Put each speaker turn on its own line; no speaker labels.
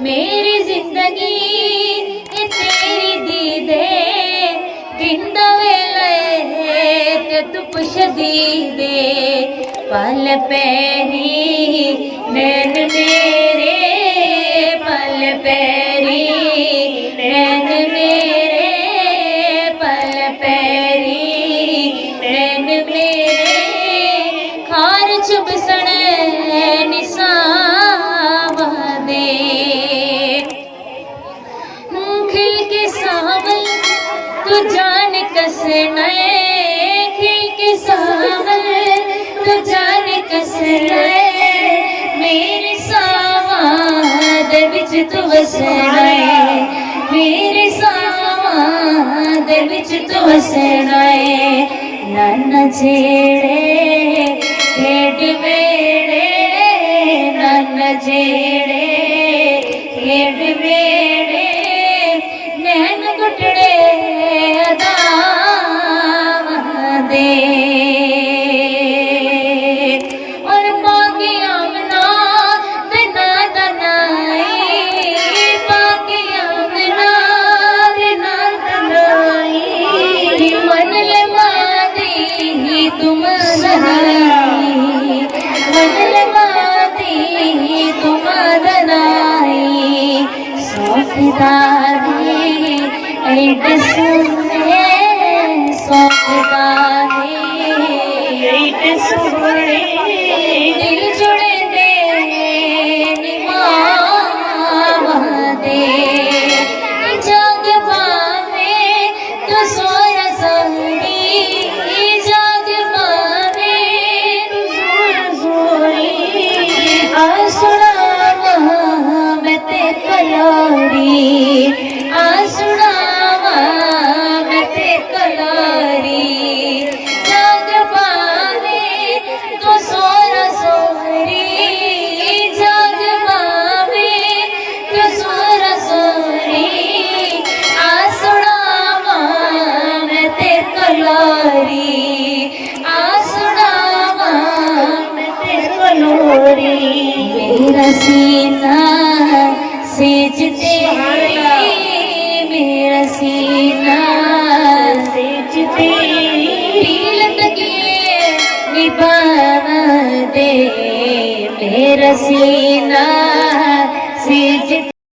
मेरी जिंदगी ये तेरी दीदे दिन वेले ते तू पुछदी दे पल पैरी नैन मेरे पल पैरी नैन मेरे पल पैरी नैन मेरे खार चुबसण निसावा दे खिल के सावल तू जान कसना खिल के सावल तू जान कसना मेरे सावाद विच तू वसना मेरे सावाद विच तू वसना नन जेड़े खेड वेड़े नन जेड़े खेड वेड़े नैन गुटड़े अदाव दे और पाकियां मना दना दनाई पाकियां मना दना दनाई मन ले मादी तुम दनाई मन ले मादी तुम दनाई सौखदारी ऐड सुने सौखदारी ऐड सुने दिल जुड़े दे निभावा दे जाग पावे तो सोया संगी जाग पावे तो सोया सोई आसुड़ा मैं ते कलारी आसुड़ावा मैं ते कलारी जाग पावे तो सोरा सोरी जाग पावे तो सोरा सोरी आसुड़ावा मैं ते कलारी आसुड़ावा मैं ते कलोरी मेरा सीना सेजते मेरा सीना सेजते नीलत के निभावा दे मेरा सीना सेजते।